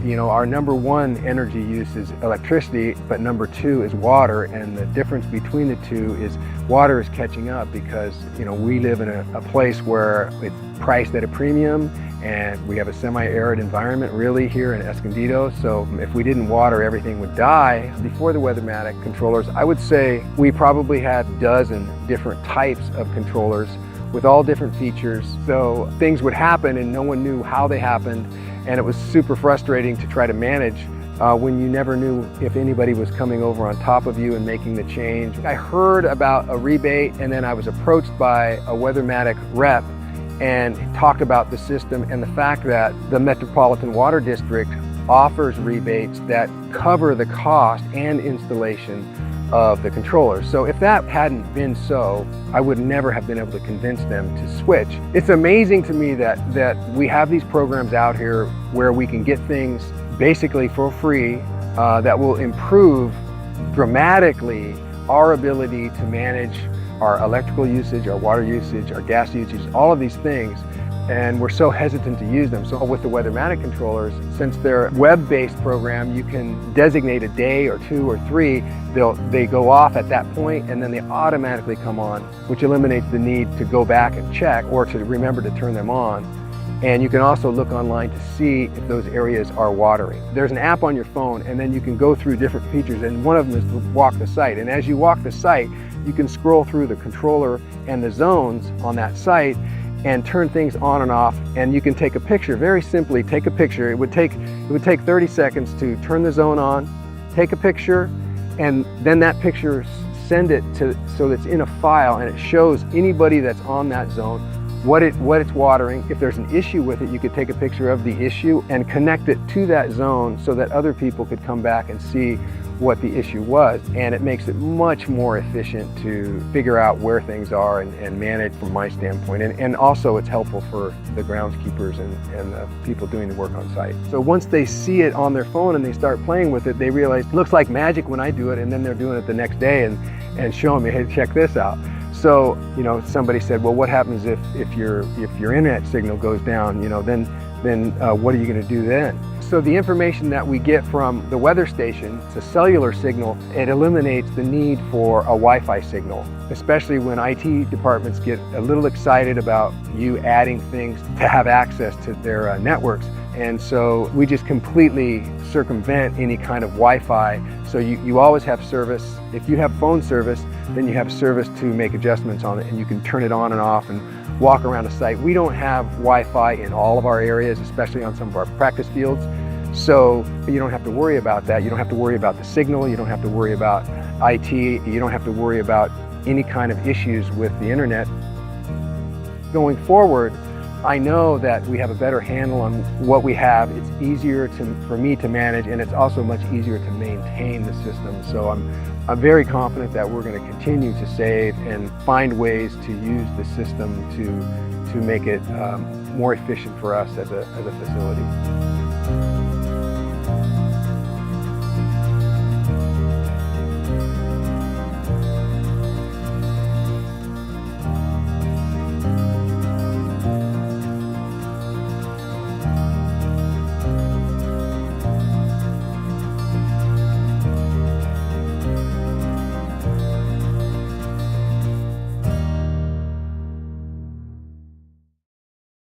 You know, our number one energy use is electricity, but number two is water, and the difference between the two is water is catching up because, you know, we live in a place where it's priced at a premium, and we have a semi-arid environment really here in Escondido. So if we didn't water, everything would die. Before the Weathermatic controllers, I would say we probably had a dozen different types of controllers with all different features. So things would happen and no one knew how they happened, and it was super frustrating to try to manage when you never knew if anybody was coming over on top of you and making the change. I heard about a rebate, and then I was approached by a Weathermatic rep and talked about the system and the fact that the Metropolitan Water District offers rebates that cover the cost and installation of the controllers. So if that hadn't been so, I would never have been able to convince them to switch. It's amazing to me that we have these programs out here where we can get things basically for free that will improve dramatically our ability to manage our electrical usage, our water usage, our gas usage, all of these things, and we're so hesitant to use them. So with the Weathermatic controllers, since they're a web-based program, you can designate a day or two or three, they go off at that point and then they automatically come on, which eliminates the need to go back and check or to remember to turn them on. And you can also look online to see if those areas are watering. There's an app on your phone, and then you can go through different features, and one of them is to walk the site. And as you walk the site, you can scroll through the controller and the zones on that site and turn things on and off, and you can take a picture. Very simply, take a picture. It would take 30 seconds to turn the zone on, take a picture, and then that picture, send it so it's in a file, and it shows anybody that's on that zone what it's watering. If there's an issue with it, you could take a picture of the issue and connect it to that zone so that other people could come back and see what the issue was. And it makes it much more efficient to figure out where things are and manage from my standpoint. And also it's helpful for the groundskeepers and the people doing the work on site. So once they see it on their phone and they start playing with it, they realize it looks like magic when I do it, and then they're doing it the next day and showing me, hey, check this out. So, you know, somebody said, well, what happens if your internet signal goes down? You know, then what are you going to do then? So the information that we get from the weather station, it's a cellular signal. It eliminates the need for a Wi-Fi signal, especially when IT departments get a little excited about you adding things to have access to their networks. And so we just completely circumvent any kind of Wi-Fi. So you always have service. If you have phone service, then you have service to make adjustments on it, and you can turn it on and off and walk around a site. We don't have Wi-Fi in all of our areas, especially on some of our practice fields. So you don't have to worry about that. You don't have to worry about the signal. You don't have to worry about IT. You don't have to worry about any kind of issues with the internet. Going forward, I know that we have a better handle on what we have. It's easier for me to manage, and it's also much easier to maintain the system. So I'm very confident that we're going to continue to save and find ways to use the system to make it more efficient for us as a facility.